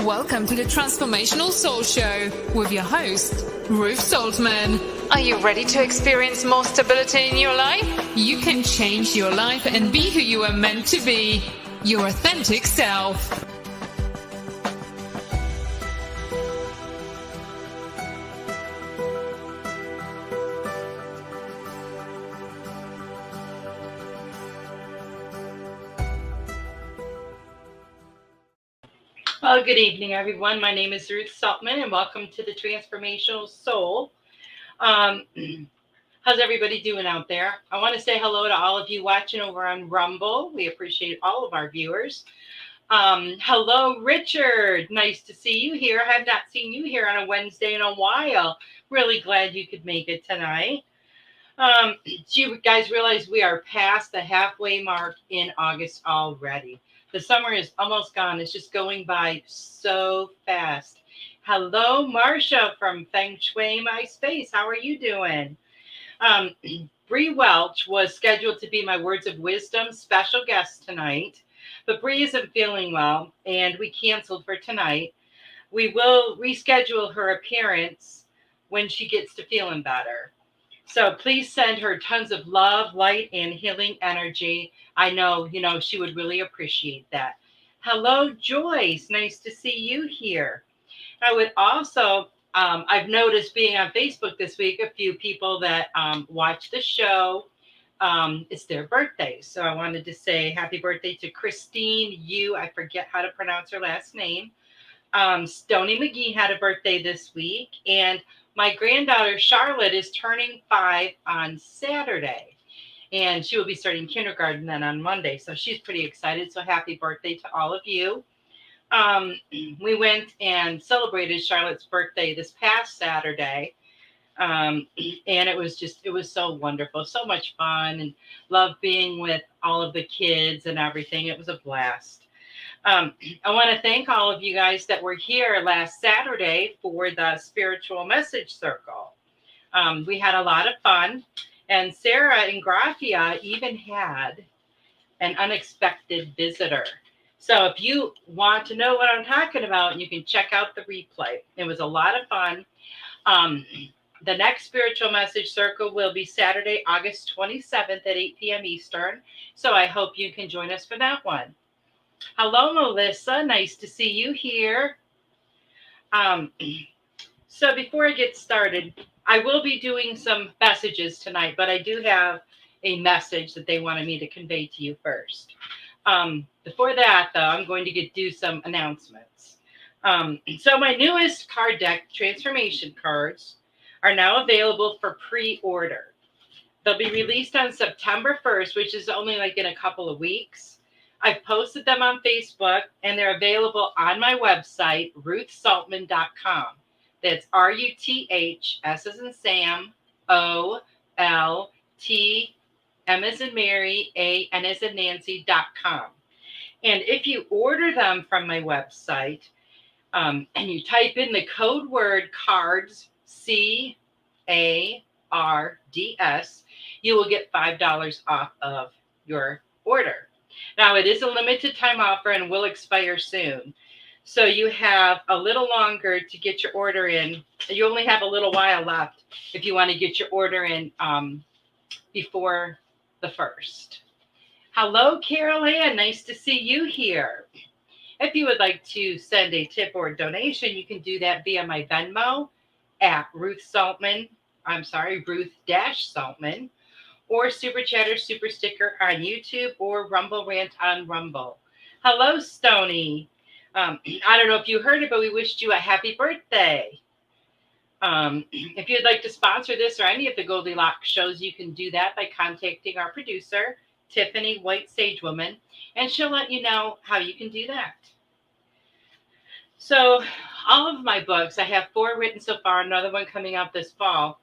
Welcome to the Transformational Soul Show with your host, Ruth Soltman. Are you ready to experience more stability in your life? You can change your life and be who you are meant to be, your authentic self. Well, good evening, everyone. My name is Ruth Soltman, and welcome to the Transformational Soul. How's everybody doing out there? I want to say hello to all of you watching over on Rumble. We appreciate all of our viewers. Hello, Richard. Nice to see you here. I have not seen you here on a Wednesday in a while. Really glad you could make it tonight. Do you guys realize we are past the halfway mark in August already? The summer is almost gone. It's just going by so fast. Hello, Marcia from Feng Shui My Space. How are you doing? Bree Welch was scheduled to be my Words of Wisdom special guest tonight, but Bree isn't feeling well, and we canceled for tonight. We will reschedule her appearance when she gets to feeling better. So please send her tons of love, light, and healing energy. I know, she would really appreciate that. Hello, Joyce. Nice to see you here. I would also, I've noticed being on Facebook this week, a few people that watch the show, it's their birthdays. So I wanted to say happy birthday to Christine Yu. I forget how to pronounce her last name. Stoney McGee had a birthday this week, and my granddaughter Charlotte is turning 5 on Saturday, and she will be starting kindergarten then on Monday. So she's pretty excited. So happy birthday to all of you. We went and celebrated Charlotte's birthday this past Saturday. And it was so wonderful, so much fun, and love being with all of the kids and everything. It was a blast. I want to thank all of you guys that were here last Saturday for the Spiritual Message Circle. We had a lot of fun, and Sarah in Graphia even had an unexpected visitor. So if you want to know what I'm talking about, you can check out the replay. It was a lot of fun. The next Spiritual Message Circle will be Saturday, August 27th at 8 p.m. Eastern. So I hope you can join us for that one. Hello, Melissa. Nice to see you here. So before I get started, I will be doing some messages tonight, but I do have a message that they wanted me to convey to you first. Before that, though, I'm going to do some announcements. So my newest card deck, Transformation Cards, are now available for pre-order. They'll be released on September 1st, which is only like in a couple of weeks. I've posted them on Facebook, and they're available on my website, ruthsoltman.com. That's RUTH, S as in Sam, OLT, M as in Mary, AN as in Nancy.com. And if you order them from my website, and you type in the code word CARDS, CARDS, you will get $5 off of your order. Now, it is a limited time offer and will expire soon. So you have a little longer to get your order in. You only have a little while left if you want to get your order in before the 1st. Hello, Carol Ann. Nice to see you here. If you would like to send a tip or a donation, you can do that via my Venmo at Ruth-Saltman, or Super Chatter Super Sticker on YouTube, or Rumble Rant on Rumble. Hello, Stony. I don't know if you heard it, but we wished you a happy birthday. If you'd like to sponsor this or any of the Goldylocks shows, you can do that by contacting our producer, Tiffany White Sage Woman, and she'll let you know how you can do that. So all of my books, I have 4 written so far, another one coming out this fall.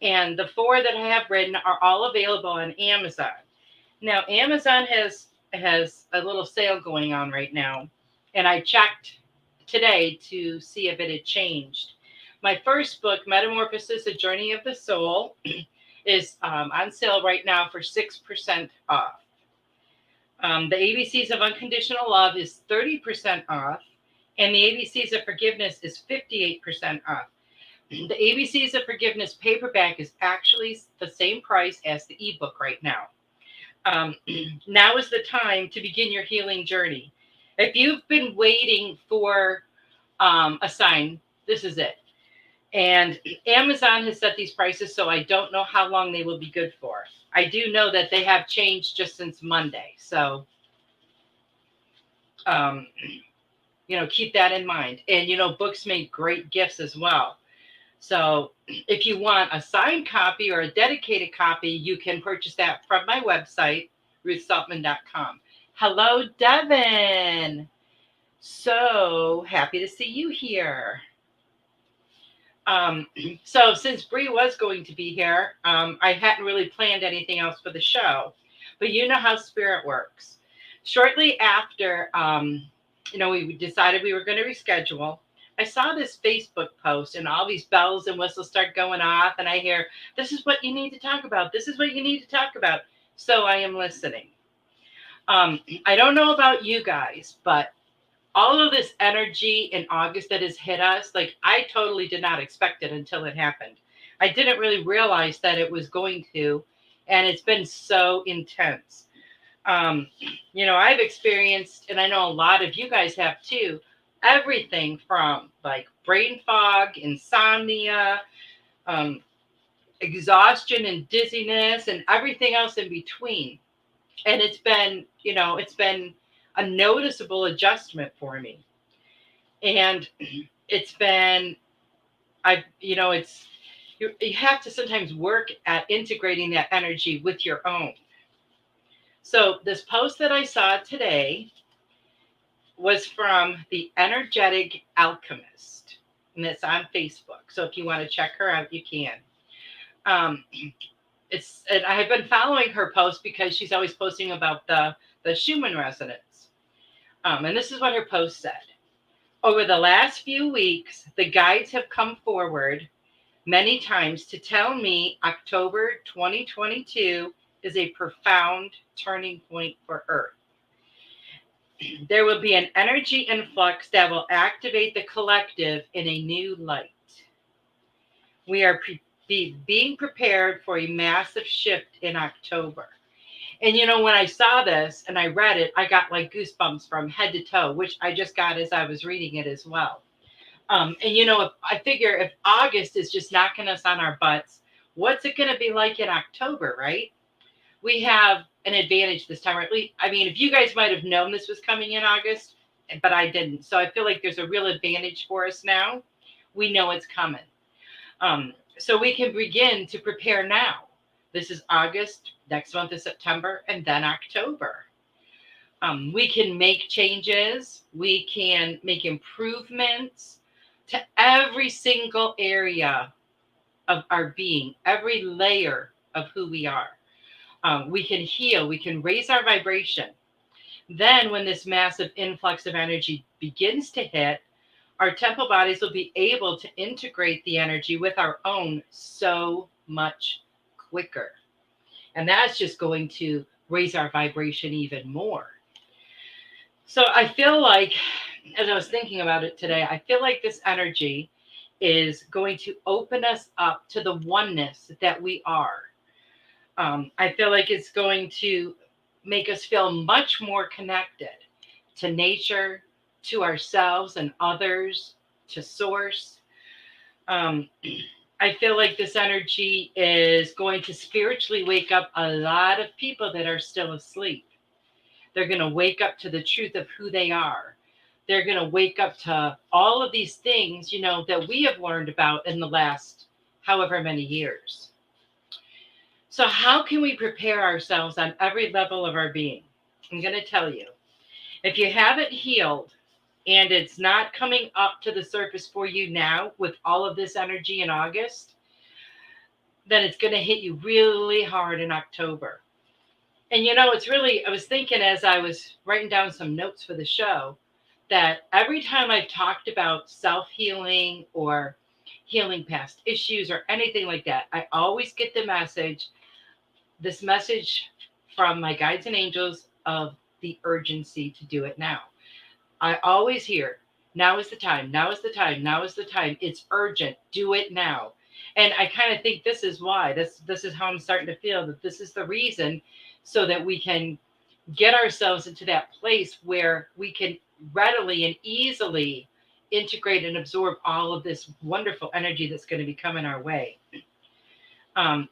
And the 4 that I have written are all available on Amazon. Now, Amazon has a little sale going on right now. And I checked today to see if it had changed. My first book, Metamorphosis, A Journey of the Soul, is on sale right now for 6% off. The ABCs of Unconditional Love is 30% off. And the ABCs of Forgiveness is 58% off. The ABCs of Forgiveness paperback is actually the same price as the ebook right now. Now is the time to begin your healing journey. If you've been waiting for a sign, this is it. And Amazon has set these prices, so I don't know how long they will be good for. I do know that they have changed just since Monday. So, keep that in mind. And, books make great gifts as well. So if you want a signed copy or a dedicated copy, you can purchase that from my website, ruthsoltman.com. Hello, Devin. So happy to see you here. So since Bree was going to be here, I hadn't really planned anything else for the show, but you know how spirit works. Shortly after, we decided we were going to reschedule, I saw this Facebook post and all these bells and whistles start going off, and I hear, this is what you need to talk about. This is what you need to talk about. So I am listening. I don't know about you guys, but all of this energy in August that has hit us, like I totally did not expect it until it happened. I didn't really realize that it was going to, and it's been so intense. I've experienced, and I know a lot of you guys have too, everything from like brain fog, insomnia, exhaustion and dizziness, and everything else in between. And it's been a noticeable adjustment for me. And it's been, you have to sometimes work at integrating that energy with your own. So this post that I saw today was from the Energetic Alchemist, and it's on Facebook. So if you want to check her out, you can. And I have been following her post because she's always posting about the Schumann resonance. And this is what her post said. Over the last few weeks, the guides have come forward many times to tell me October 2022 is a profound turning point for Earth. There will be an energy influx that will activate the collective in a new light. We are being prepared for a massive shift in October. And when I saw this and I read it, I got like goosebumps from head to toe, which I just got as I was reading it as well. I figure if August is just knocking us on our butts, what's it going to be like in October, right? We have an advantage this time, or at least, if you guys might have known this was coming in August, but I didn't. So I feel like there's a real advantage for us now. We know it's coming. So we can begin to prepare now. This is August, next month is September, and then October. We can make changes. We can make improvements to every single area of our being, every layer of who we are. We can heal. We can raise our vibration. Then when this massive influx of energy begins to hit, our temple bodies will be able to integrate the energy with our own so much quicker. And that's just going to raise our vibration even more. So I feel like, as I was thinking about it today, I feel like this energy is going to open us up to the oneness that we are. I feel like it's going to make us feel much more connected to nature, to ourselves and others, to source. I feel like this energy is going to spiritually wake up a lot of people that are still asleep. They're going to wake up to the truth of who they are. They're going to wake up to all of these things, that we have learned about in the last however many years. So how can we prepare ourselves on every level of our being? I'm going to tell you. If you haven't healed and it's not coming up to the surface for you now with all of this energy in August, then it's going to hit you really hard in October. And it's really, I was thinking as I was writing down some notes for the show, that every time I've talked about self-healing or healing past issues or anything like that, I always get this message from my guides and angels of the urgency to do it now. I always hear, Now is the time. Now is the time. Now is the time. It's urgent. Do it now. And I kind of think this is why. This is how I'm starting to feel, that this is the reason, so that we can get ourselves into that place where we can readily and easily integrate and absorb all of this wonderful energy that's going to be coming our way. When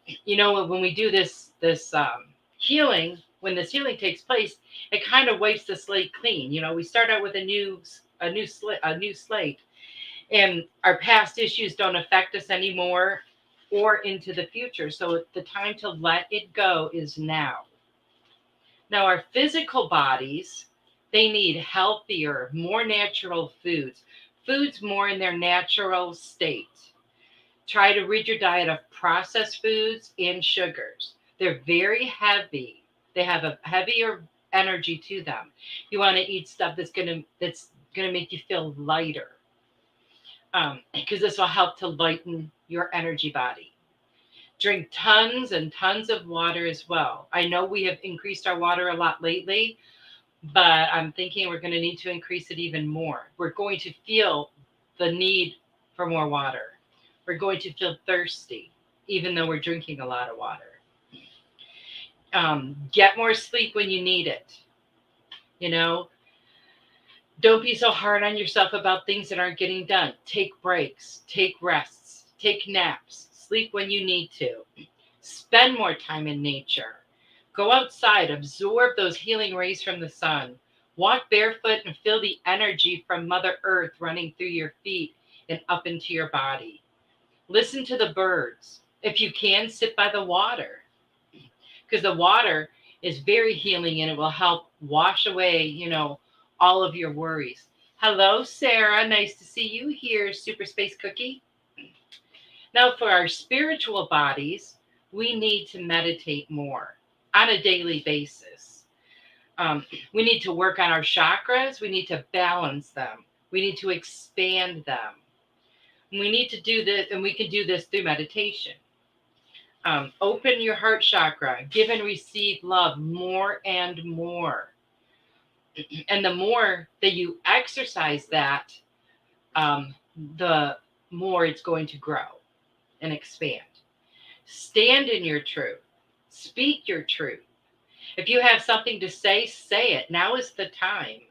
we do this healing, when this healing takes place, it kind of wipes the slate clean. We start out with a new slate, and our past issues don't affect us anymore or into the future. So the time to let it go is now. Now, our physical bodies, they need healthier, more natural foods more in their natural state. Try to rid your diet of processed foods and sugars. They're very heavy. They have a heavier energy to them. You want to eat stuff that's gonna make you feel lighter, because this will help to lighten your energy body. Drink tons and tons of water as well. I know we have increased our water a lot lately, but I'm thinking we're going to need to increase it even more. We're going to feel the need for more water. We're going to feel thirsty, even though we're drinking a lot of water. Get more sleep when you need it. Don't be so hard on yourself about things that aren't getting done. Take breaks, take rests, take naps, sleep when you need to. Spend more time in nature. Go outside, absorb those healing rays from the sun. Walk barefoot and feel the energy from Mother Earth running through your feet and up into your body. Listen to the birds. If you can, sit by the water, because the water is very healing and it will help wash away, all of your worries. Hello, Sarah. Nice to see you here, Super Space Cookie. Now, for our spiritual bodies, we need to meditate more on a daily basis. We need to work on our chakras. We need to balance them. We need to expand them. We need to do this, and we can do this through meditation. Open your heart chakra. Give and receive love more and more. And the more that you exercise that, the more it's going to grow and expand. Stand in your truth. Speak your truth. If you have something to say, say it. Now is the time.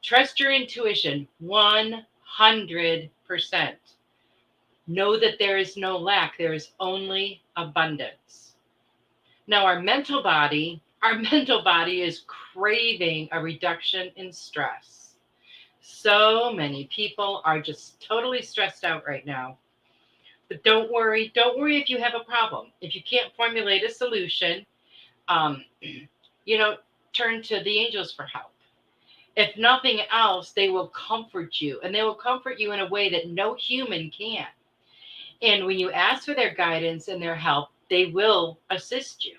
Trust your intuition 100%. Know that there is no lack. There is only abundance. Now, our mental body is craving a reduction in stress. So many people are just totally stressed out right now. But don't worry if you have a problem. If you can't formulate a solution, turn to the angels for help. If nothing else, they will comfort you, and they will comfort you in a way that no human can. And when you ask for their guidance and their help, they will assist you.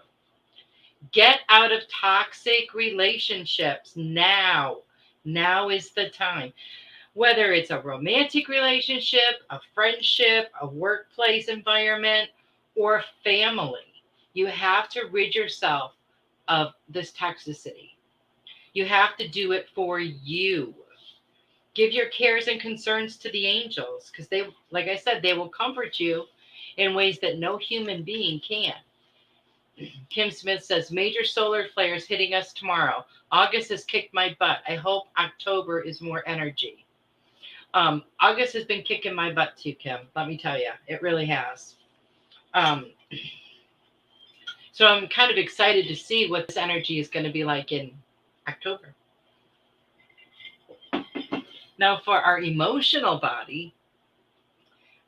Get out of toxic relationships now. Now is the time. Whether it's a romantic relationship, a friendship, a workplace environment, or family, you have to rid yourself of this toxicity. You have to do it for you. Give your cares and concerns to the angels, because they, like I said, they will comfort you in ways that no human being can. Kim Smith says, major solar flares hitting us tomorrow. August has kicked my butt. I hope October is more energy. August has been kicking my butt too, Kim. Let me tell you, it really has. So I'm kind of excited to see what this energy is going to be like in October. Now, for our emotional body,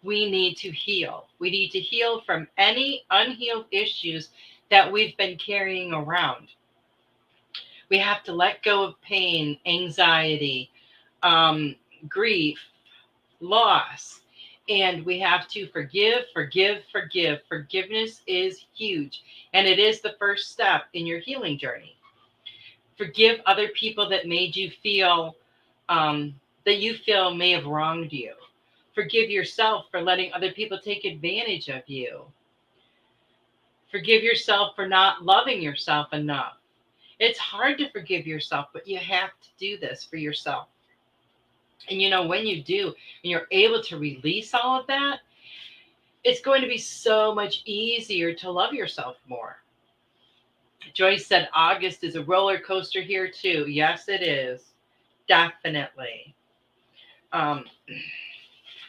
we need to heal. We need to heal from any unhealed issues that we've been carrying around. We have to let go of pain, anxiety, grief, loss, and we have to forgive. Forgiveness is huge, and it is the first step in your healing journey. Forgive other people that made you feel that you feel may have wronged you. Forgive yourself for letting other people take advantage of you. Forgive yourself for not loving yourself enough. It's hard to forgive yourself, but you have to do this for yourself. And when you do, and you're able to release all of that, it's going to be so much easier to love yourself more. Joyce said August is a roller coaster here too. Yes, it is. Definitely. Um,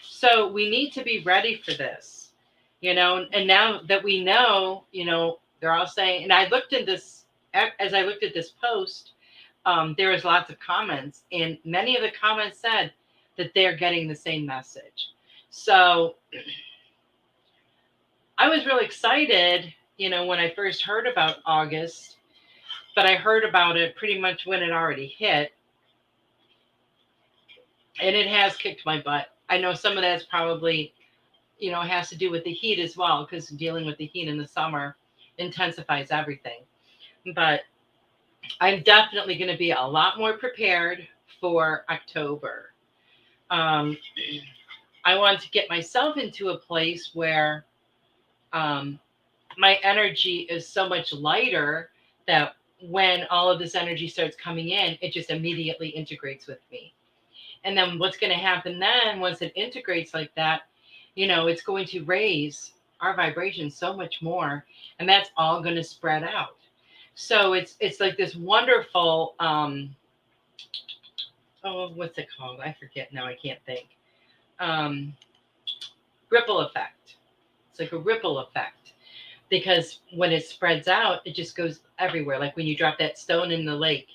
so we need to be ready for this, and now that we know, they're all saying, and I looked at this, as I looked at this post, there was lots of comments, and many of the comments said that they're getting the same message. So I was really excited, when I first heard about August, but I heard about it pretty much when it already hit. And it has kicked my butt. I know some of that's probably, has to do with the heat as well, because dealing with the heat in the summer intensifies everything. But I'm definitely going to be a lot more prepared for October. I want to get myself into a place where my energy is so much lighter that when all of this energy starts coming in, it just immediately integrates with me. And then what's going to happen then, once it integrates like that, it's going to raise our vibration so much more. And that's all going to spread out. So it's like this wonderful, what's it called? I forget now. I can't think. Ripple effect. It's like a ripple effect. Because when it spreads out, it just goes everywhere. Like when you drop that stone in the lake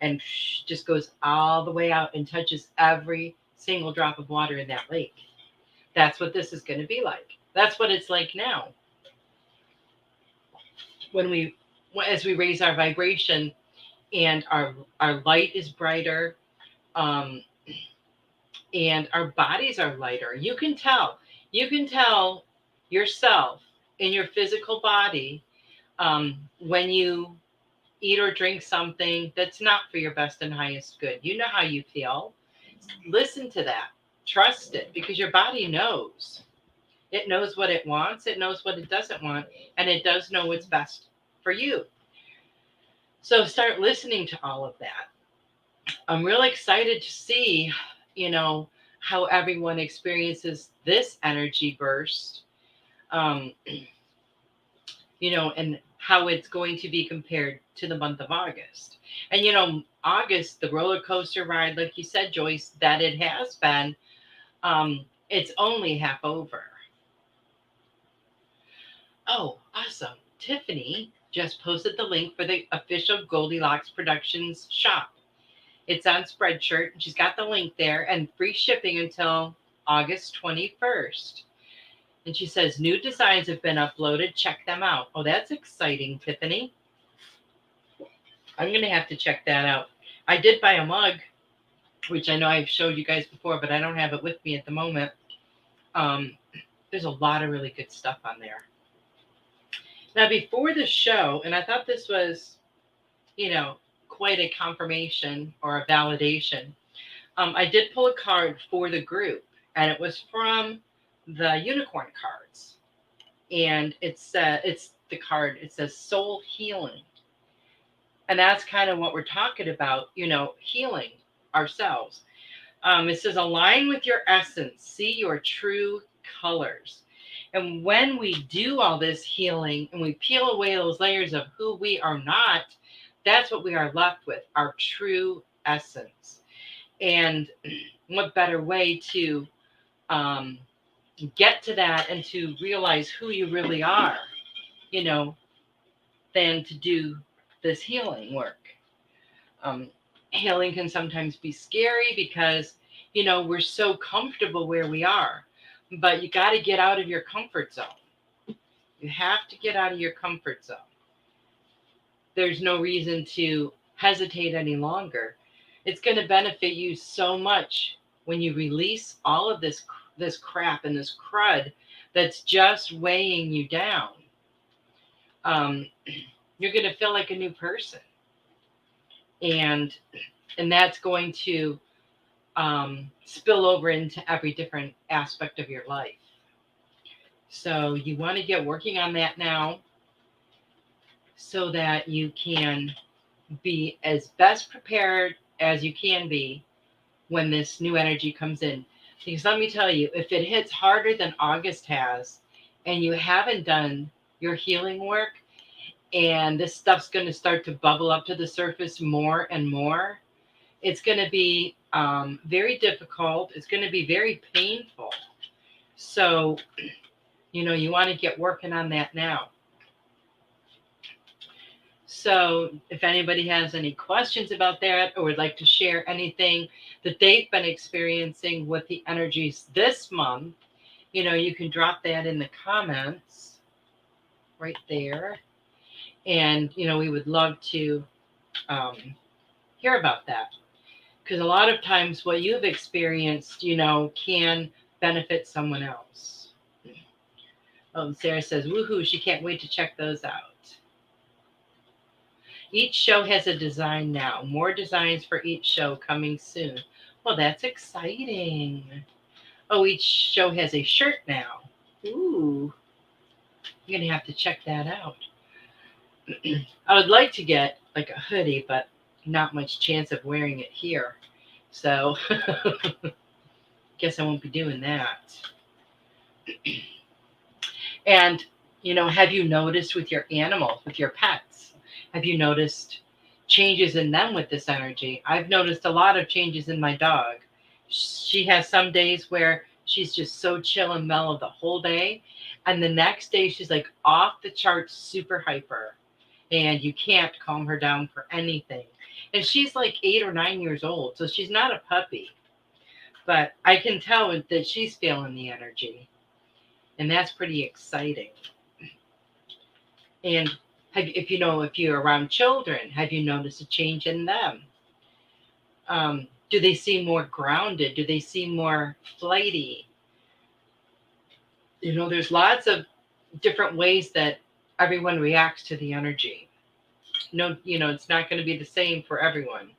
and just goes all the way out and touches every single drop of water in that lake. That's what this is going to be like. That's what it's like now. As we raise our vibration and our light is brighter, and our bodies are lighter. You can tell yourself in your physical body, when you eat or drink something that's not for your best and highest good. You know how you feel. Listen to that. Trust it, because your body knows. It knows what it wants. It knows what it doesn't want. And it does know what's best for you. So start listening to all of that. I'm really excited to see, how everyone experiences this energy burst, and how it's going to be compared to the month of August. And, August, the roller coaster ride, like you said, Joyce, that it has been, it's only half over. Oh, awesome. Tiffany just posted the link for the official Goldylocks Productions shop. It's on Spreadshirt. She's got the link there, and free shipping until August 21st. And she says, new designs have been uploaded. Check them out. Oh, that's exciting, Tiffany. I'm going to have to check that out. I did buy a mug, which I know I've showed you guys before, but I don't have it with me at the moment. There's a lot of really good stuff on there. Now, before the show, and I thought this was, quite a confirmation or a validation, I did pull a card for the group, and it was from the unicorn cards. And it's the card, it says soul healing. And that's kind of what we're talking about, healing ourselves. It says, align with your essence, see your true colors. And when we do all this healing and we peel away those layers of who we are not, that's what we are left with, our true essence. And what better way to get to that and to realize who you really are, than to do this healing work. Healing can sometimes be scary because, we're so comfortable where we are. But you got to get out of your comfort zone. You have to get out of your comfort zone. There's no reason to hesitate any longer. It's going to benefit you so much when you release all of this crap and this crud that's just weighing you down. You're going to feel like a new person. And that's going to spill over into every different aspect of your life. So you want to get working on that now so that you can be as best prepared as you can be when this new energy comes in. Because let me tell you, if it hits harder than August has, and you haven't done your healing work, and this stuff's going to start to bubble up to the surface more and more, it's going to be very difficult. It's going to be very painful. So, you want to get working on that now. So if anybody has any questions about that or would like to share anything that they've been experiencing with the energies this month, you can drop that in the comments right there. And, we would love to hear about that. Because a lot of times what you've experienced, can benefit someone else. Sarah says, woohoo, she can't wait to check those out. Each show has a design now. More designs for each show coming soon. Well, that's exciting. Oh, each show has a shirt now. Ooh. You're going to have to check that out. I would like to get like a hoodie, but not much chance of wearing it here. So, guess I won't be doing that. And, have you noticed with your animals, with your pets? Have you noticed changes in them with this energy? I've noticed a lot of changes in my dog. She has some days where she's just so chill and mellow the whole day. And the next day she's like off the charts, super hyper. And you can't calm her down for anything. And she's like 8 or 9 years old. So she's not a puppy. But I can tell that she's feeling the energy. And that's pretty exciting. And if you're around children, have you noticed a change in them? Do they seem more grounded? Do they seem more flighty? There's lots of different ways that everyone reacts to the energy. It's not going to be the same for everyone.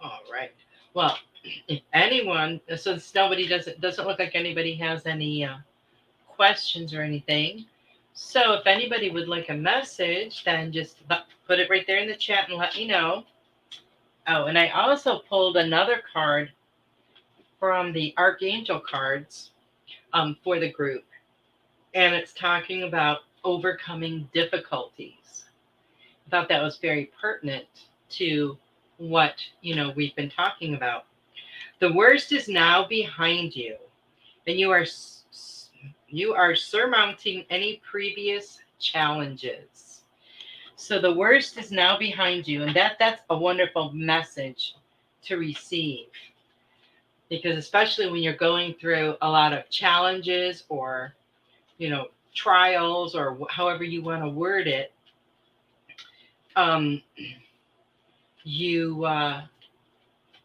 All right. Well, if anyone, since nobody doesn't look like anybody has any questions or anything. So if anybody would like a message, then just put it right there in the chat and let me know. Oh, and I also pulled another card from the Archangel cards for the group. And it's talking about overcoming difficulties. I thought that was very pertinent to what, we've been talking about. The worst is now behind you, and you are surmounting any previous challenges. So the worst is now behind you, and that's a wonderful message to receive. Because especially when you're going through a lot of challenges or, trials or however you want to word it, you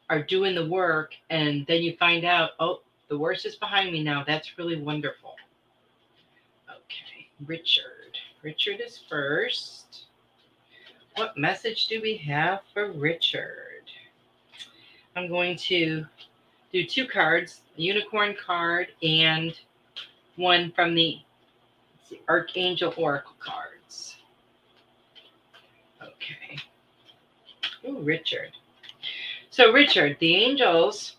are doing the work, and then you find out, oh, the worst is behind me now. That's really wonderful. Okay, Richard. Richard is first. What message do we have for Richard? I'm going to do 2 cards, a unicorn card and one from the Archangel Oracle cards. Okay. Ooh, Richard. So, Richard, the angels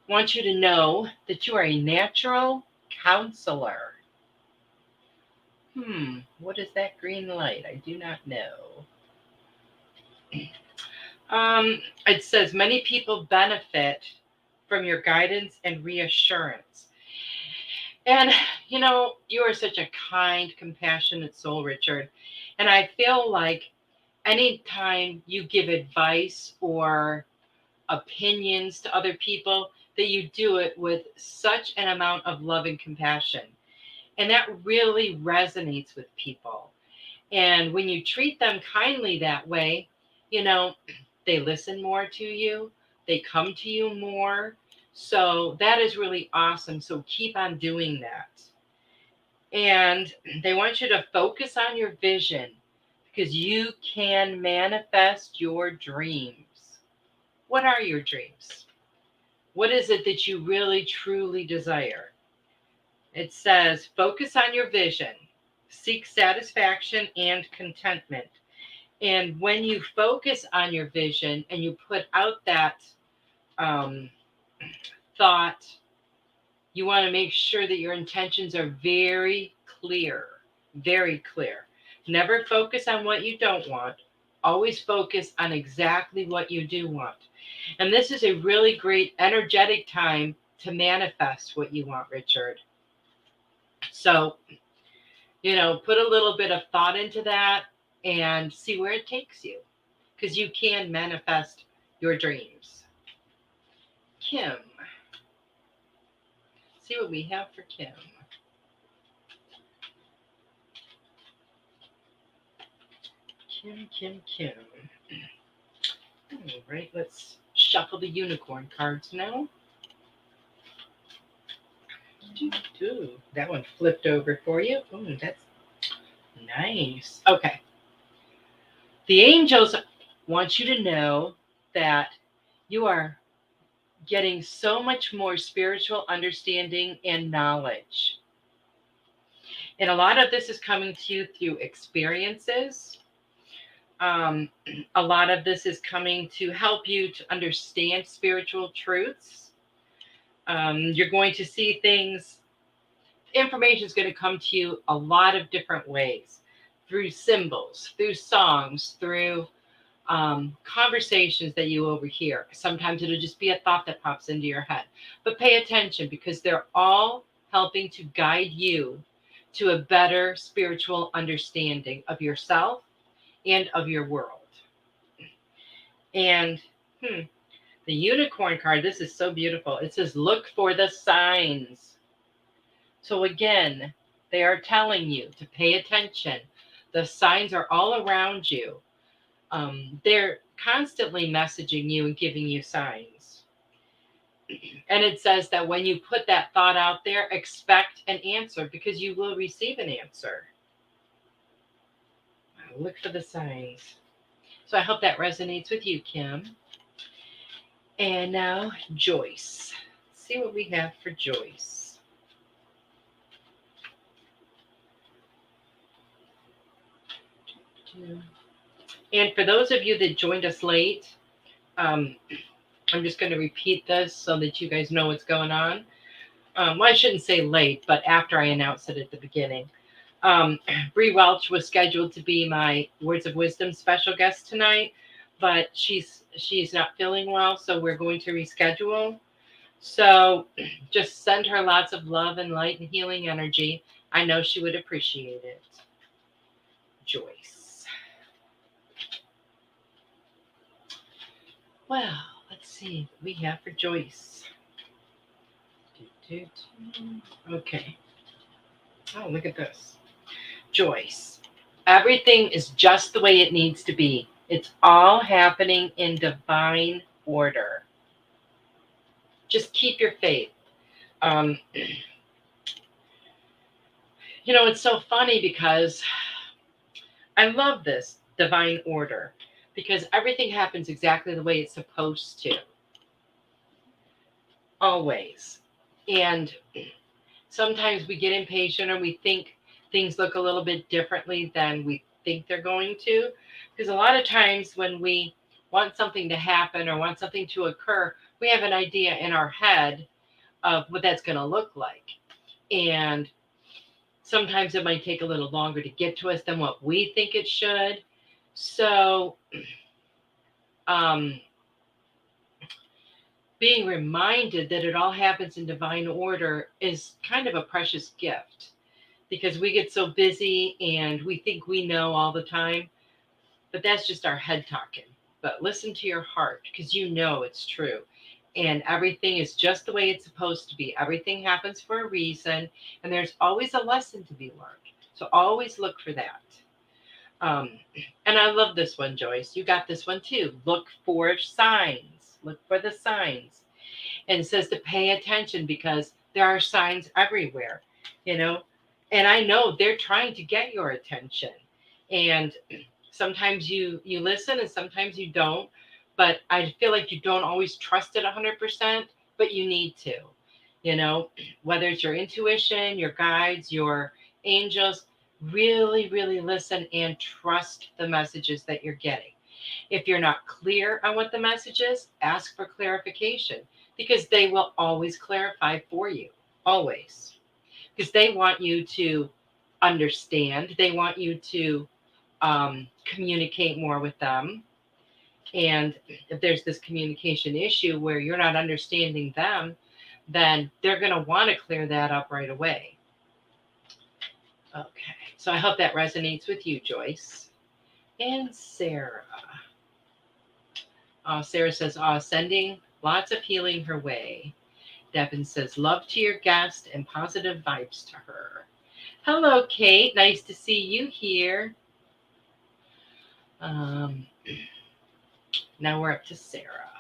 want you to know that you are a natural counselor. What is that green light? I do not know. It says many people benefit from your guidance and reassurance. And, you are such a kind, compassionate soul, Richard. And I feel like anytime you give advice or opinions to other people, that you do it with such an amount of love and compassion. And that really resonates with people. And when you treat them kindly that way, they listen more to you. They come to you more. So that is really awesome. So keep on doing that. And they want you to focus on your vision because you can manifest your dreams. What are your dreams? What is it that you really, truly desire? It says, focus on your vision. seek satisfaction and contentment. And when you focus on your vision and you put out that thought, you want to make sure that your intentions are very clear, very clear. Never focus on what you don't want. Always focus on exactly what you do want. And this is a really great energetic time to manifest what you want, Richard. So, put a little bit of thought into that and see where it takes you, because you can manifest your dreams. Kim. See what we have for Kim. Kim. All right, let's shuffle the unicorn cards now. That one flipped over for you. Oh, that's nice. Okay. The angels want you to know that you are getting so much more spiritual understanding and knowledge. And a lot of this is coming to you through experiences. A lot of this is coming to help you to understand spiritual truths. You're going to see things. Information is going to come to you a lot of different ways, through symbols, through songs, through conversations that you overhear. Sometimes it'll just be a thought that pops into your head. But pay attention, because they're all helping to guide you to a better spiritual understanding of yourself and of your world. And the unicorn card, this is so beautiful. It says, look for the signs. So again, they are telling you to pay attention. The signs are all around you. They're constantly messaging you and giving you signs. And it says that when you put that thought out there, expect an answer, because you will receive an answer. Look for the signs. So I hope that resonates with you, Kim. And now, Joyce. Let's see what we have for Joyce. And for those of you that joined us late, I'm just going to repeat this so that you guys know what's going on. Well, I shouldn't say late, but after I announced it at the beginning. Bree Welch was scheduled to be my Words of Wisdom special guest tonight, but she's not feeling well, so we're going to reschedule. So just send her lots of love and light and healing energy. I know she would appreciate it. Joyce. Well, let's see what we have for Joyce. Okay. Oh, look at this. Joyce. Everything is just the way it needs to be. It's all happening in divine order. Just keep your faith. It's so funny because I love this divine order, because everything happens exactly the way it's supposed to. Always. And sometimes we get impatient, or we think things look a little bit differently than we think they're going to. Because a lot of times when we want something to happen or want something to occur, we have an idea in our head of what that's going to look like. And sometimes it might take a little longer to get to us than what we think it should. So, being reminded that it all happens in divine order is kind of a precious gift, because we get so busy and we think we know all the time, but that's just our head talking. But listen to your heart, because you know it's true. And everything is just the way it's supposed to be. Everything happens for a reason, and there's always a lesson to be learned. So always look for that. And I love this one, Joyce. You got this one too. Look for signs. Look for the signs. And it says to pay attention, because there are signs everywhere, And I know they're trying to get your attention. And sometimes you listen and sometimes you don't. But I feel like you don't always trust it 100%, but you need to, whether it's your intuition, your guides, your angels, Really, really listen and trust the messages that you're getting. If you're not clear on what the message is, ask for clarification, because they will always clarify for you, always. Because they want you to understand, they want you to communicate more with them. And if there's this communication issue where you're not understanding them, then they're going to want to clear that up right away. Okay, so I hope that resonates with you, Joyce. And Sarah. Sarah says, sending lots of healing her way. Devin says, love to your guest and positive vibes to her. Hello, Kate. Nice to see you here. Now we're up to Sarah.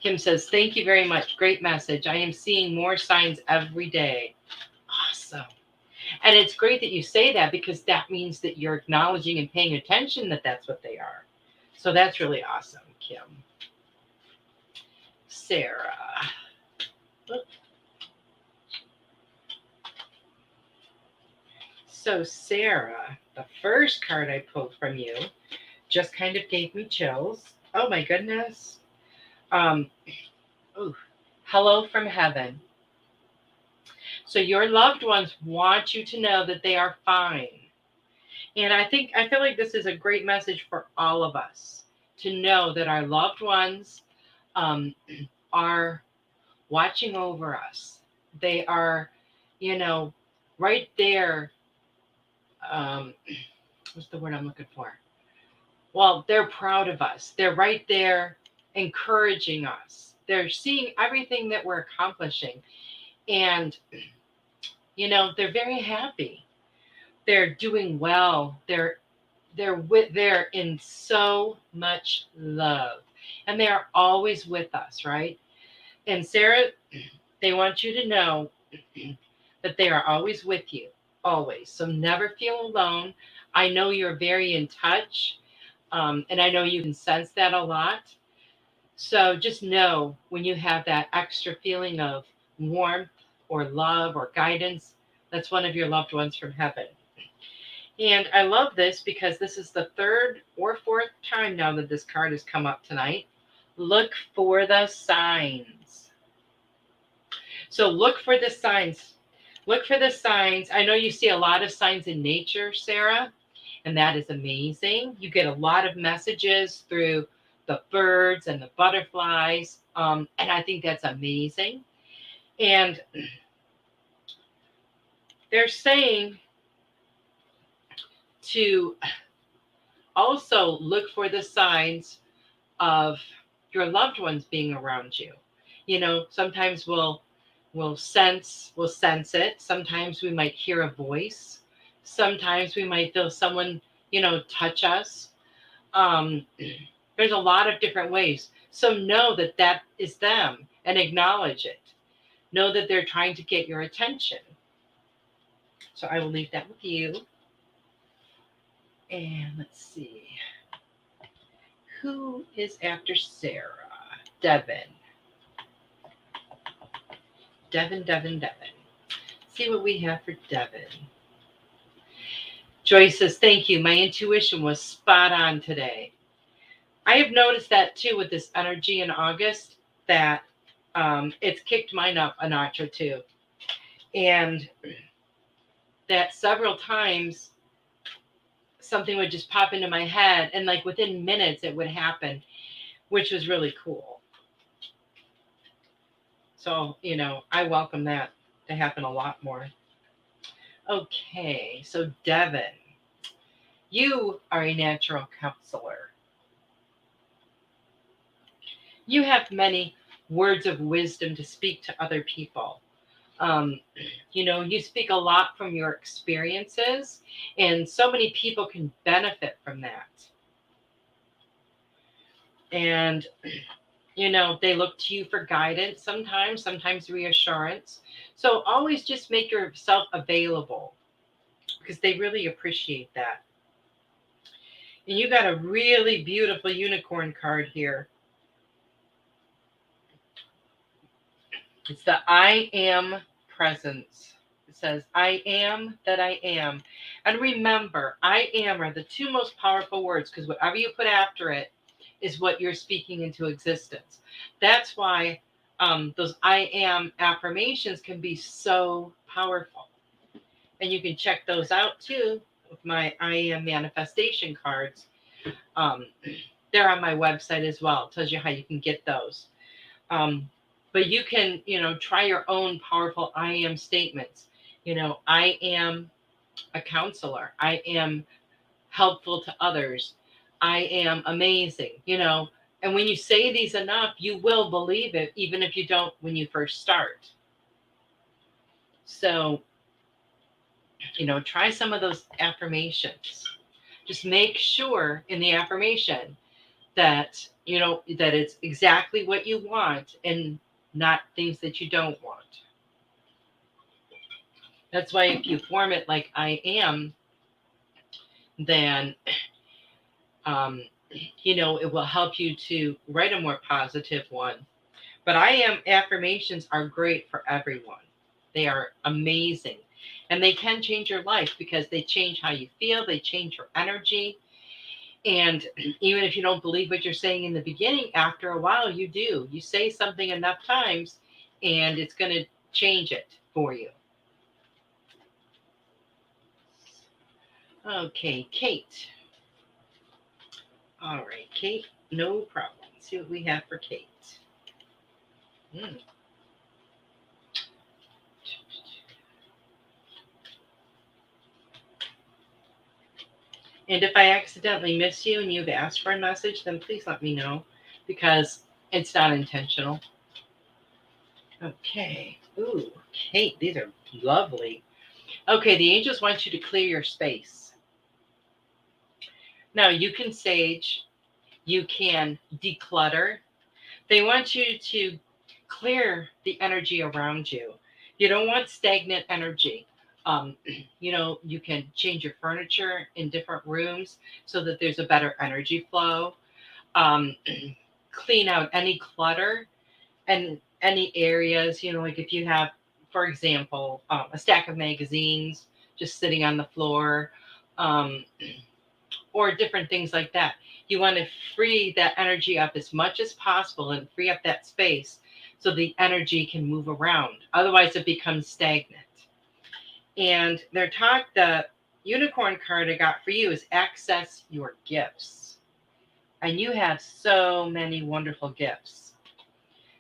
Kim says, thank you very much. Great message. I am seeing more signs every day. Awesome. And it's great that you say that, because that means that you're acknowledging and paying attention that that's what they are. So that's really awesome, Kim. Sarah. So Sarah, the first card I pulled from you just kind of gave me chills. Oh my goodness. Hello from heaven. So your loved ones want you to know that they are fine. And I feel like this is a great message for all of us, to know that our loved ones are watching over us. They are, right there. What's the word I'm looking for? Well, they're proud of us. They're right there encouraging us. They're seeing everything that we're accomplishing. And, they're very happy. They're doing well. They're in so much love. And they are always with us, right? And Sarah, they want you to know that they are always with you, always. So never feel alone. I know you're very in touch, and I know you can sense that a lot. So just know when you have that extra feeling of warmth or love or guidance, that's one of your loved ones from heaven. And I love this because this is the third or fourth time now that this card has come up tonight. Look for the signs. So look for the signs. Look for the signs. I know you see a lot of signs in nature, Sarah, and that is amazing. You get a lot of messages through the birds and the butterflies, and I think that's amazing. And they're saying to also look for the signs of your loved ones being around you. Sometimes we'll sense it. Sometimes we might hear a voice. Sometimes we might feel someone, touch us. There's a lot of different ways. So know that that is them and acknowledge it. Know that they're trying to get your attention. So I will leave that with you. And let's see. Who is after Sarah? Devin. Devin. See what we have for Devin. Joyce says, thank you. My intuition was spot on today. I have noticed that too with this energy in August, that it's kicked mine up a notch or two. And that several times something would just pop into my head, and like within minutes it would happen, which was really cool. So, I welcome that to happen a lot more. Okay, so Devin, you are a natural counselor. You have many words of wisdom to speak to other people. You speak a lot from your experiences, and so many people can benefit from that. And, they look to you for guidance sometimes reassurance. So always just make yourself available, because they really appreciate that. And you got a really beautiful unicorn card here. It's the I am presence. says, I am that I am. And remember, I am are the two most powerful words, because whatever you put after it is what you're speaking into existence. That's why those I am affirmations can be so powerful. And you can check those out too with my I am manifestation cards. Um, they're on my website as well. It tells you how you can get those. But you can, try your own powerful I am statements. I am a counselor. I am helpful to others. I am amazing, And when you say these enough, you will believe it, even if you don't when you first start. So, try some of those affirmations. Just make sure in the affirmation that, that it's exactly what you want and not things that you don't want. That's why if you form it like I am, then, it will help you to write a more positive one. But I am affirmations are great for everyone. They are amazing. And they can change your life because they change how you feel. They change your energy. And even if you don't believe what you're saying in the beginning, after a while, you do. You say something enough times and it's going to change it for you. Okay, Kate. All right, Kate, no problem. Let's see what we have for Kate. And if I accidentally miss you and you've asked for a message, then please let me know because it's not intentional. Okay. Ooh, Kate, these are lovely. Okay, the angels want you to clear your space. Now, you can sage, you can declutter. They want you to clear the energy around you. You don't want stagnant energy. You can change your furniture in different rooms so that there's a better energy flow. Clean out any clutter and any areas, like if you have, for example, a stack of magazines just sitting on the floor, or different things like that. You want to free that energy up as much as possible and free up that space so the energy can move around. Otherwise, it becomes stagnant. And the unicorn card I got for you is access your gifts. And you have so many wonderful gifts.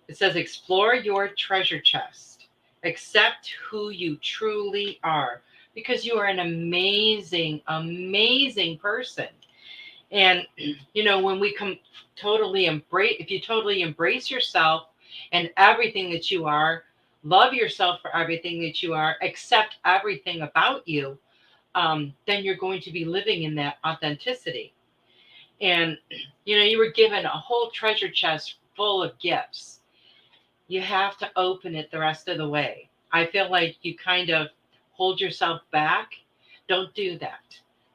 It says, explore your treasure chest. Accept who you truly are, because you are an amazing, amazing person. And, when we if you totally embrace yourself and everything that you are, love yourself for everything that you are, accept everything about you, then you're going to be living in that authenticity. And, you were given a whole treasure chest full of gifts. You have to open it the rest of the way. I feel like you kind of hold yourself back. Don't do that.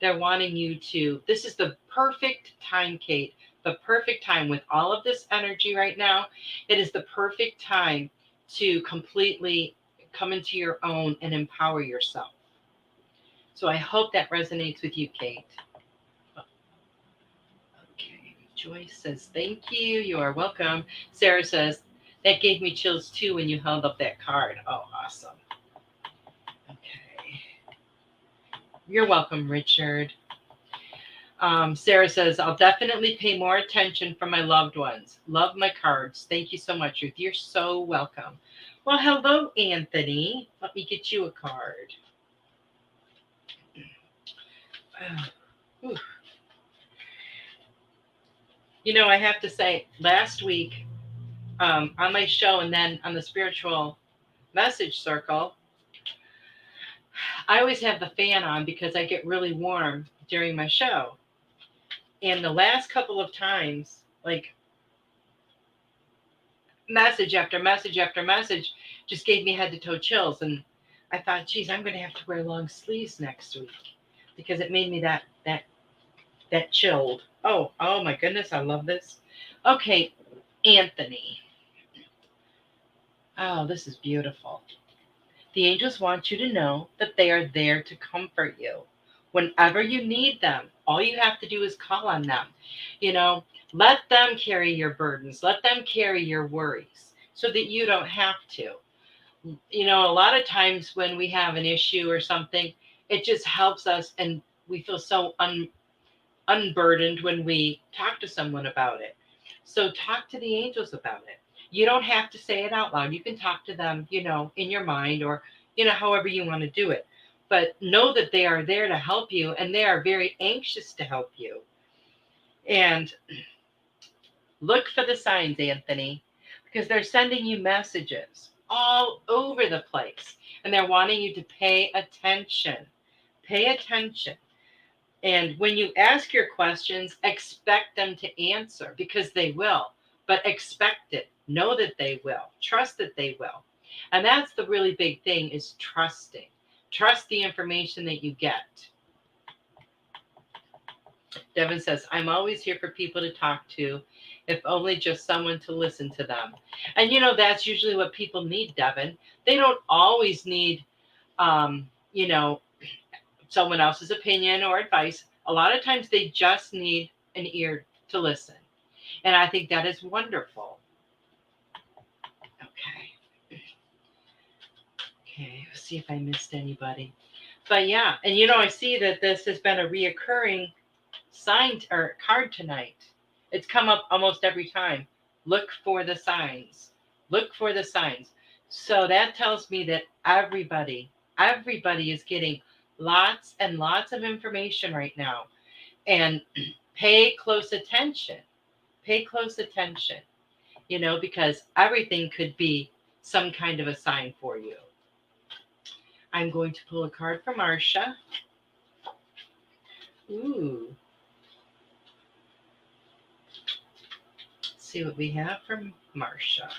They're wanting you to, this is the perfect time, Kate, the perfect time with all of this energy right now. It is the perfect time to completely come into your own and empower yourself. So I hope that resonates with you, Kate. Okay, Joyce says, thank you. You are welcome. Sarah says, that gave me chills too when you held up that card. Oh, awesome. Okay. You're welcome, Richard. Sarah says, I'll definitely pay more attention for my loved ones. Love my cards. Thank you so much, Ruth. You're so welcome. Well, hello, Anthony. Let me get you a card. I have to say, last week on my show and then on the spiritual message circle, I always have the fan on because I get really warm during my show. And the last couple of times, like message after message after message just gave me head to toe chills. And I thought, geez, I'm going to have to wear long sleeves next week because it made me that chilled. Oh my goodness. I love this. Okay. Anthony. Oh, this is beautiful. The angels want you to know that they are there to comfort you. Whenever you need them, all you have to do is call on them. Let them carry your burdens. Let them carry your worries so that you don't have to. A lot of times when we have an issue or something, it just helps us, and we feel so unburdened when we talk to someone about it. So talk to the angels about it. You don't have to say it out loud. You can talk to them, in your mind, or, however you want to do it. But know that they are there to help you, and they are very anxious to help you. And look for the signs, Anthony, because they're sending you messages all over the place, and they're wanting you to pay attention. Pay attention. And when you ask your questions, expect them to answer, because they will. But expect it. Know that they will. Trust that they will. And that's the really big thing, is trusting. Trust the information that you get. Devin says, I'm always here for people to talk to, if only just someone to listen to them. And that's usually what people need, Devin. They don't always need, someone else's opinion or advice. A lot of times they just need an ear to listen. And I think that is wonderful. Okay, let's see if I missed anybody. But yeah, and I see that this has been a reoccurring sign or card tonight. It's come up almost every time. Look for the signs. Look for the signs. So that tells me that everybody is getting lots and lots of information right now. And pay close attention. Pay close attention, because everything could be some kind of a sign for you. I'm going to pull a card for Marcia. Ooh. Let's see what we have from Marcia.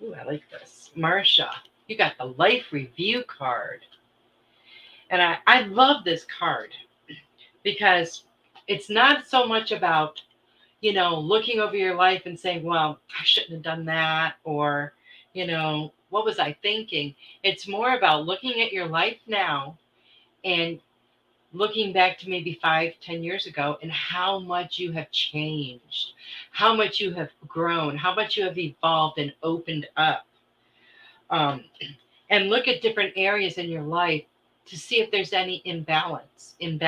Ooh, I like this. Marcia, you got the Life Review card. And I love this card because it's not so much about, looking over your life and saying, well, I shouldn't have done that, or, what was I thinking? It's more about looking at your life now and looking back to maybe 5-10 years ago, and how much you have changed, how much you have grown, how much you have evolved and opened up. And look at different areas in your life to see if there's any imbalance in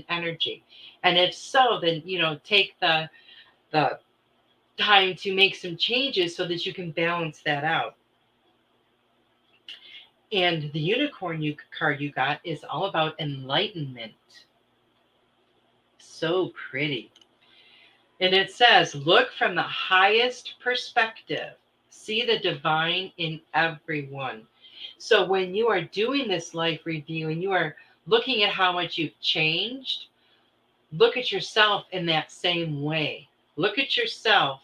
energy. And if so, then, take the time to make some changes so that you can balance that out. And the unicorn card you got is all about enlightenment. So pretty. And it says, look from the highest perspective. See the divine in everyone. So when you are doing this life review and you are looking at how much you've changed, look at yourself in that same way. Look at yourself.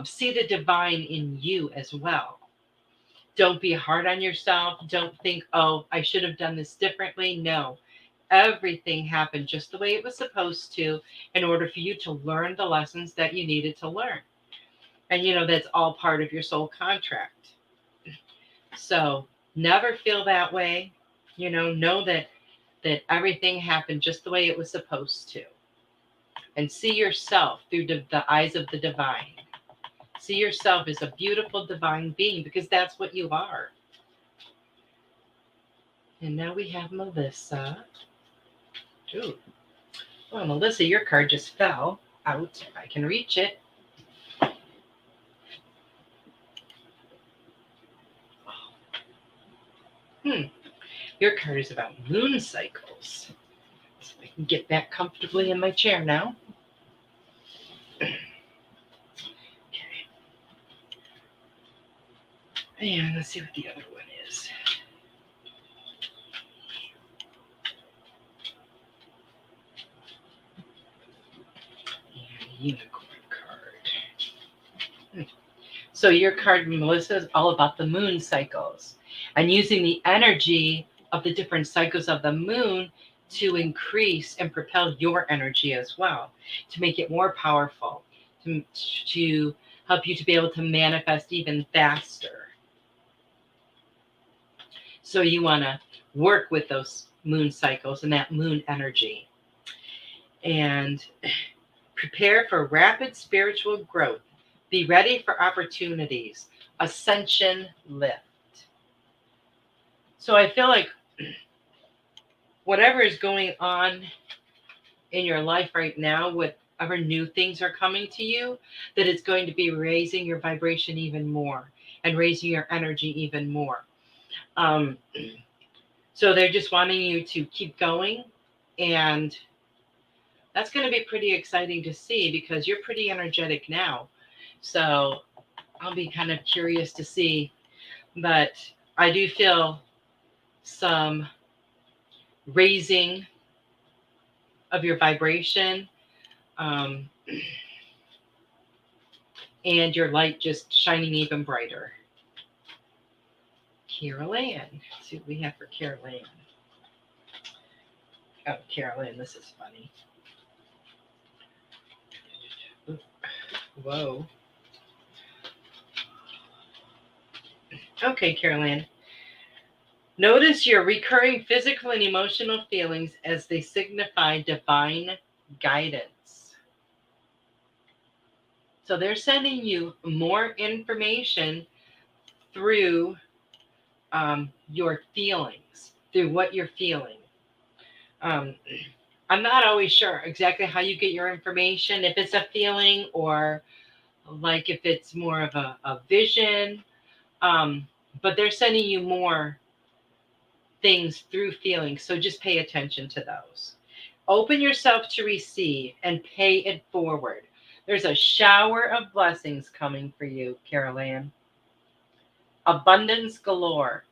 See the divine in you as well. Don't be hard on yourself. Don't think, oh, I should have done this differently. No, everything happened just the way it was supposed to in order for you to learn the lessons that you needed to learn. And, that's all part of your soul contract. So never feel that way. Know that everything happened just the way it was supposed to. And see yourself through the eyes of the divine. See yourself as a beautiful divine being, because that's what you are. And now we have Melissa. Ooh. Well, Melissa, your card just fell out. If I can reach it. Your card is about moon cycles. So I can get back comfortably in my chair now. And let's see what the other one is. And unicorn card. So your card, Melissa, is all about the moon cycles and using the energy of the different cycles of the moon to increase and propel your energy as well, to make it more powerful, to help you to be able to manifest even faster. So you want to work with those moon cycles and that moon energy. And prepare for rapid spiritual growth. Be ready for opportunities. Ascension lift. So I feel like whatever is going on in your life right now, whatever new things are coming to you, that it's going to be raising your vibration even more and raising your energy even more. So they're just wanting you to keep going, and that's going to be pretty exciting to see because you're pretty energetic now. So I'll be kind of curious to see, but I do feel some raising of your vibration, and your light just shining even brighter. Carol Ann. Let's see what we have for Carol Ann. Oh, Carol Ann, this is funny. Whoa. Okay, Carol Ann. Notice your recurring physical and emotional feelings as they signify divine guidance. So they're sending you more information through your feelings, through what you're feeling. I'm not always sure exactly how you get your information, if it's a feeling or like if it's more of a vision, but they're sending you more things through feelings, so just pay attention to those. Open yourself to receive and pay it forward. There's a shower of blessings coming for you, Carol Ann. Abundance galore.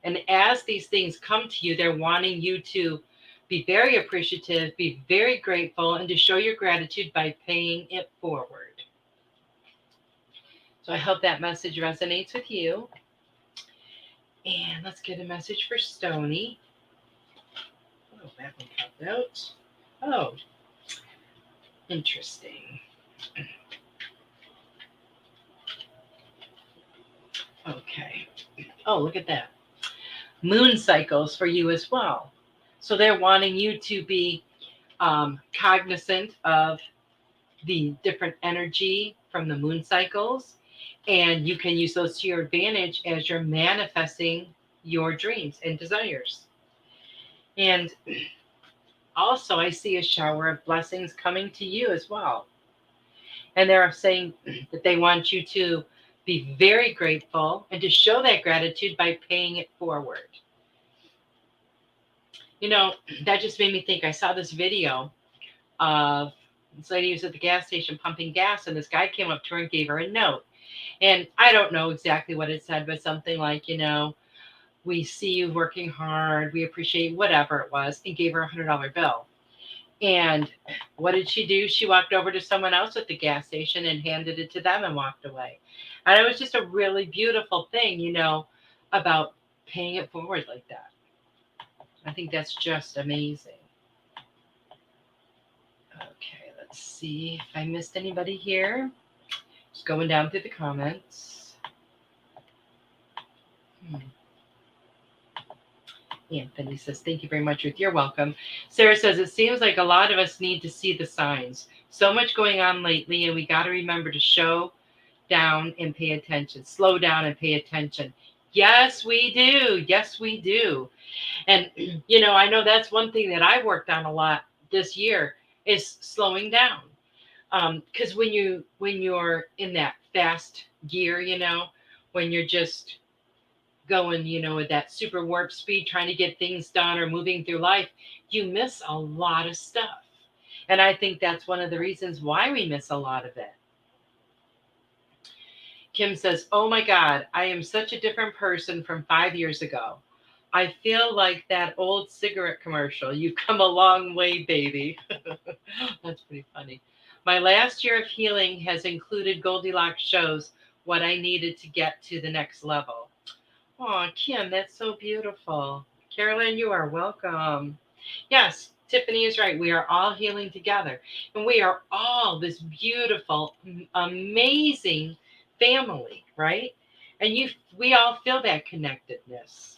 And as these things come to you, they're wanting you to be very appreciative, be very grateful, and to show your gratitude by paying it forward. So I hope that message resonates with you. And let's get a message for Stony. Oh, that one popped out. Oh, interesting. Okay. Oh, look at that. Moon cycles for you as well. So they're wanting you to be cognizant of the different energy from the moon cycles, and you can use those to your advantage as you're manifesting your dreams and desires. And also, I see a shower of blessings coming to you as well. And they're saying that they want you to be very grateful and to show that gratitude by paying it forward. You know, that just made me think. I saw this video of this lady who was at the gas station pumping gas, and this guy came up to her and gave her a note. And I don't know exactly what it said, but something like, you know, we see you working hard, we appreciate whatever it was, and gave her a $100 bill. And what did she do? She walked over to someone else at the gas station and handed it to them and walked away. And it was just a really beautiful thing, you know, about paying it forward like that. I think that's just amazing. Okay, let's see if I missed anybody here. Just going down through the comments. Anthony says, thank you very much, Ruth. You're welcome. Sarah says, it seems like a lot of us need to see the signs. So much going on lately, and we got to remember to slow down and pay attention. Slow down and pay attention. Yes, we do. Yes, we do. And, you know, I know that's one thing that I worked on a lot this year is slowing down. Because when you're in that fast gear, you know, when you're just going, you know, at that super warp speed, trying to get things done or moving through life, you miss a lot of stuff. And I think that's one of the reasons why we miss a lot of it. Kim says, oh my God, I am such a different person from 5 years ago. I feel like that old cigarette commercial. You come a long way, baby. That's pretty funny. My last year of healing has included Goldylocks shows what I needed to get to the next level. Oh, Kim, that's so beautiful. Carolyn, you are welcome. Yes, Tiffany is right. We are all healing together. And we are all this beautiful, amazing family, right? And we all feel that connectedness.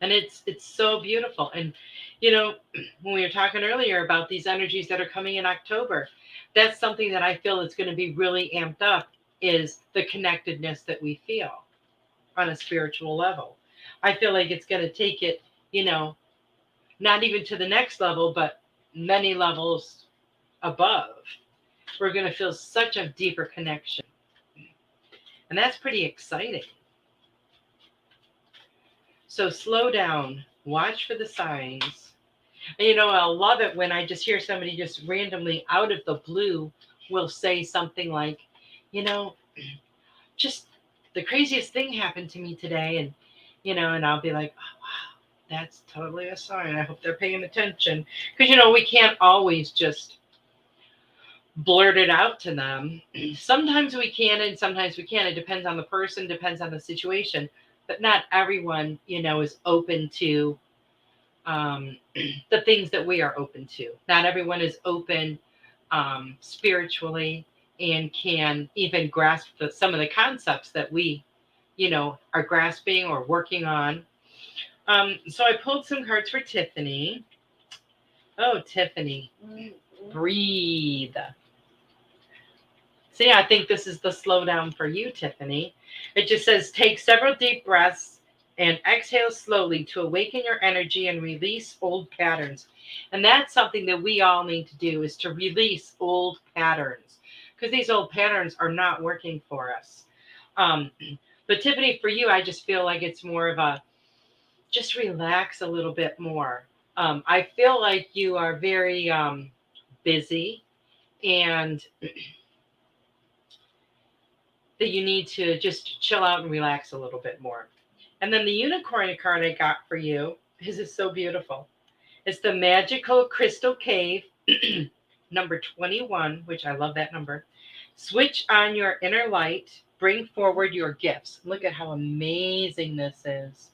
And it's so beautiful. And, you know, when we were talking earlier about these energies that are coming in October, that's something that I feel is going to be really amped up, is the connectedness that we feel on a spiritual level. I feel like it's going to take it, you know, not even to the next level, but many levels above. We're going to feel such a deeper connection. And that's pretty exciting. So slow down, watch for the signs. And you know, I love it when I just hear somebody just randomly out of the blue will say something like, you know, just the craziest thing happened to me today. And, you know, and I'll be like, oh, wow, that's totally a sign. I hope they're paying attention. Because, you know, we can't always just blurt it out to them. Sometimes we can and sometimes we can't. It depends on the person, depends on the situation. But not everyone, you know, is open to the things that we are open to. Not everyone is open spiritually and can even grasp some of the concepts that we, you know, are grasping or working on. So I pulled some cards for Tiffany. Oh, Tiffany, breathe. See, I think this is the slowdown for you, Tiffany. It just says, take several deep breaths and exhale slowly to awaken your energy and release old patterns. And that's something that we all need to do, is to release old patterns, because these old patterns are not working for us. But Tiffany, for you, I just feel like it's more of a, just relax a little bit more. I feel like you are very busy, and that you need to just chill out and relax a little bit more. And then the unicorn card I got for you is so beautiful. It's the Magical Crystal Cave, number 21, which I love that number. Switch on your inner light, bring forward your gifts. Look at how amazing this is.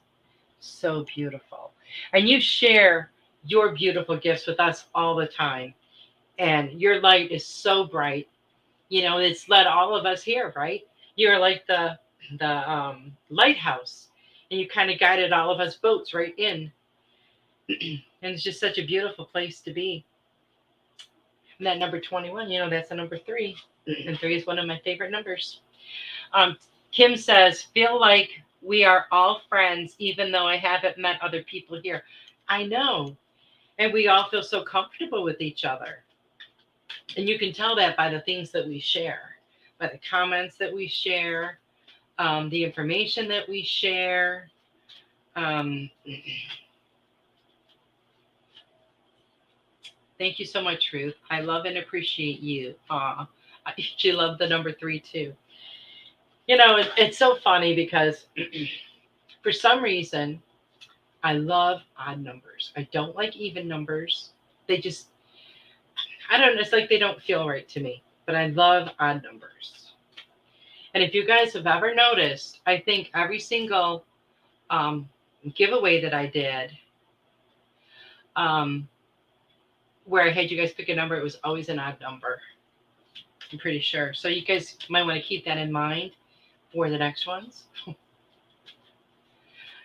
So beautiful. And you share your beautiful gifts with us all the time. And your light is so bright. You know, it's led all of us here, right? You're like the lighthouse, and you kind of guided all of us boats right in. And it's just such a beautiful place to be. And that number 21, you know, that's a number 3. And 3 is one of my favorite numbers. Kim says, feel like we are all friends, even though I haven't met other people here. I know. And we all feel so comfortable with each other. And you can tell that by the things that we share, by the comments that we share, the information that we share. Thank you so much, Ruth. I love and appreciate you. She loved the number 3 too. You know, it's so funny because for some reason, I love odd numbers. I don't like even numbers. They just, I don't know, it's like they don't feel right to me. But I love odd numbers. And if you guys have ever noticed, I think every single giveaway that I did, where I had you guys pick a number, it was always an odd number. I'm pretty sure. So you guys might want to keep that in mind for the next ones.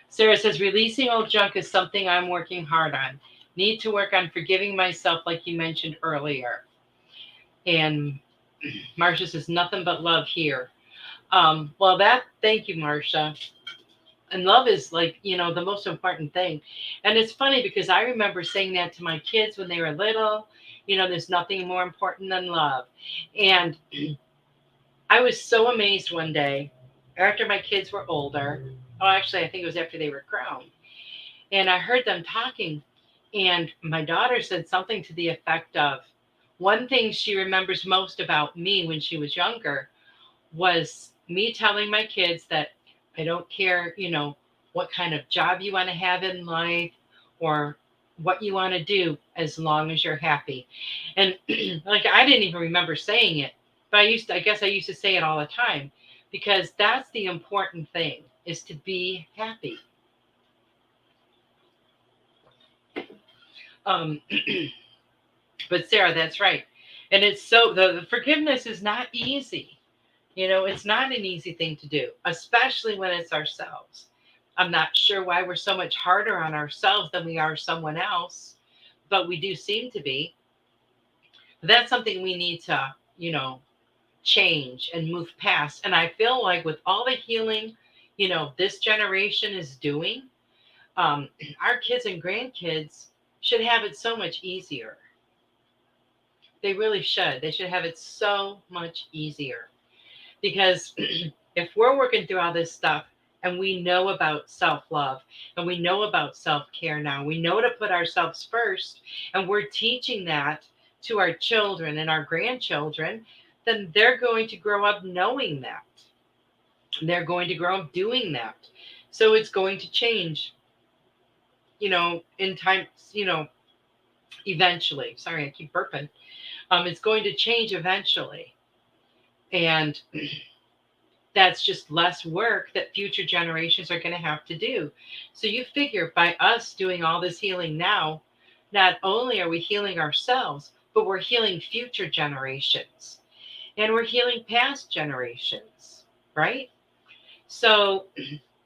Sarah says, releasing old junk is something I'm working hard on. Need to work on forgiving myself, like you mentioned earlier. And Marcia says, nothing but love here. Well, thank you, Marcia. And love is, like, you know, the most important thing. And it's funny because I remember saying that to my kids when they were little. You know, there's nothing more important than love. And I was so amazed one day after my kids were older. Oh, actually, I think it was after they were grown. And I heard them talking. And my daughter said something to the effect of, one thing she remembers most about me when she was younger was me telling my kids that I don't care, you know, what kind of job you want to have in life or what you want to do, as long as you're happy. And like, I didn't even remember saying it, but I guess I used to say it all the time, because that's the important thing, is to be happy. But Sarah, that's right. And it's so, the forgiveness is not easy. You know, it's not an easy thing to do, especially when it's ourselves. I'm not sure why we're so much harder on ourselves than we are someone else, but we do seem to be. That's something we need to, change and move past. And I feel like with all the healing, this generation is doing, our kids and grandkids should have it so much easier. They really should. They should have it so much easier. Because if we're working through all this stuff and we know about self-love and we know about self-care now, we know to put ourselves first, and we're teaching that to our children and our grandchildren, then they're going to grow up knowing that. They're going to grow up doing that. So it's going to change, in time, eventually. Sorry, I keep burping. It's going to change eventually. And that's just less work that future generations are going to have to do. So you figure by us doing all this healing now, not only are we healing ourselves, but we're healing future generations. And we're healing past generations, right? So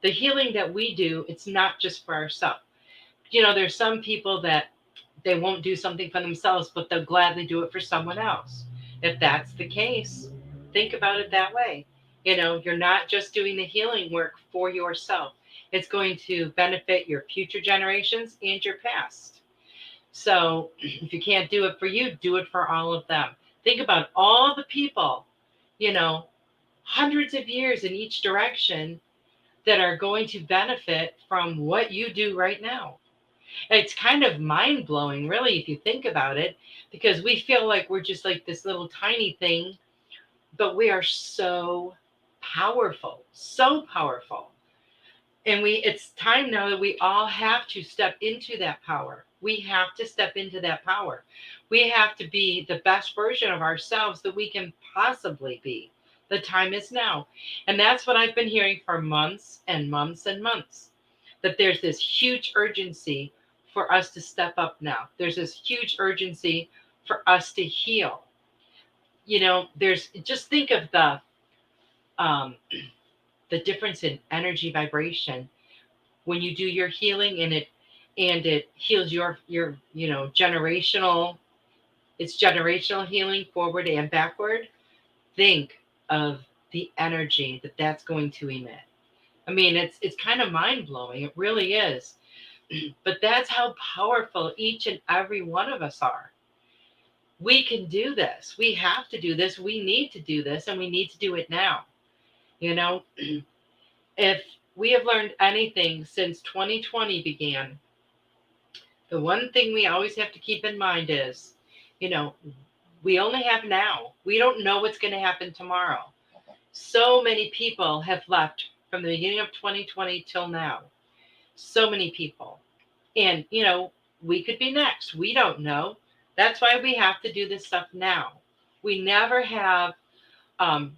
the healing that we do, it's not just for ourselves. There's some people that they won't do something for themselves, but they'll gladly do it for someone else. If that's the case, think about it that way. You're not just doing the healing work for yourself. It's going to benefit your future generations and your past. So if you can't do it for you, do it for all of them. Think about all the people, hundreds of years in each direction that are going to benefit from what you do right now. It's kind of mind-blowing, really, if you think about it, because we feel like we're just like this little tiny thing, but we are so powerful, so powerful. And it's time now that we all have to step into that power. We have to step into that power. We have to be the best version of ourselves that we can possibly be. The time is now. And that's what I've been hearing for months and months and months, that there's this huge urgency for us to step up now. There's this huge urgency for us to heal. Just think of the difference in energy vibration when you do your healing, and it heals your generational. It's generational healing forward and backward. Think of the energy that's going to emit. I mean, it's kind of mind-blowing. It really is. But that's how powerful each and every one of us are. We can do this. We have to do this. We need to do this, and we need to do it now. If we have learned anything since 2020 began, the one thing we always have to keep in mind is, we only have now. We don't know what's going to happen tomorrow. So many people have left from the beginning of 2020 till now. So many people. And, we could be next. We don't know. That's why we have to do this stuff now. We never have,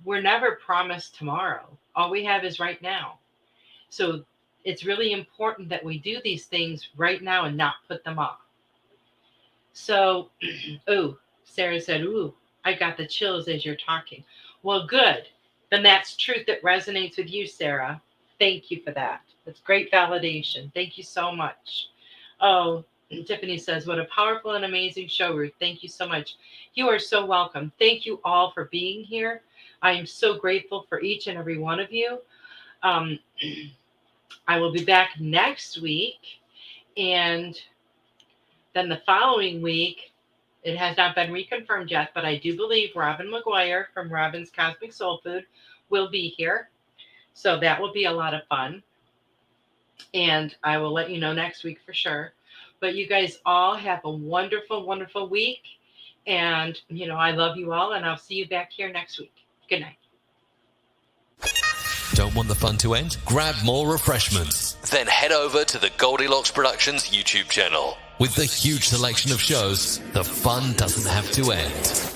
we're never promised tomorrow. All we have is right now. So it's really important that we do these things right now and not put them off. So, Sarah said, I got the chills as you're talking. Well, good. Then that's truth that resonates with you, Sarah. Thank you for that. That's great validation. Thank you so much. Oh, Tiffany says, what a powerful and amazing show, Ruth. Thank you so much. You are so welcome. Thank you all for being here. I am so grateful for each and every one of you. I will be back next week. And then the following week, it has not been reconfirmed yet, but I do believe Robin McGuire from Robin's Cosmic Soul Food will be here. So that will be a lot of fun. And I will let you know next week for sure. But you guys all have a wonderful, wonderful week. And, I love you all, and I'll see you back here next week. Good night. Don't want the fun to end? Grab more refreshments. Then head over to the Goldylocks Productions YouTube channel. With the huge selection of shows, the fun doesn't have to end.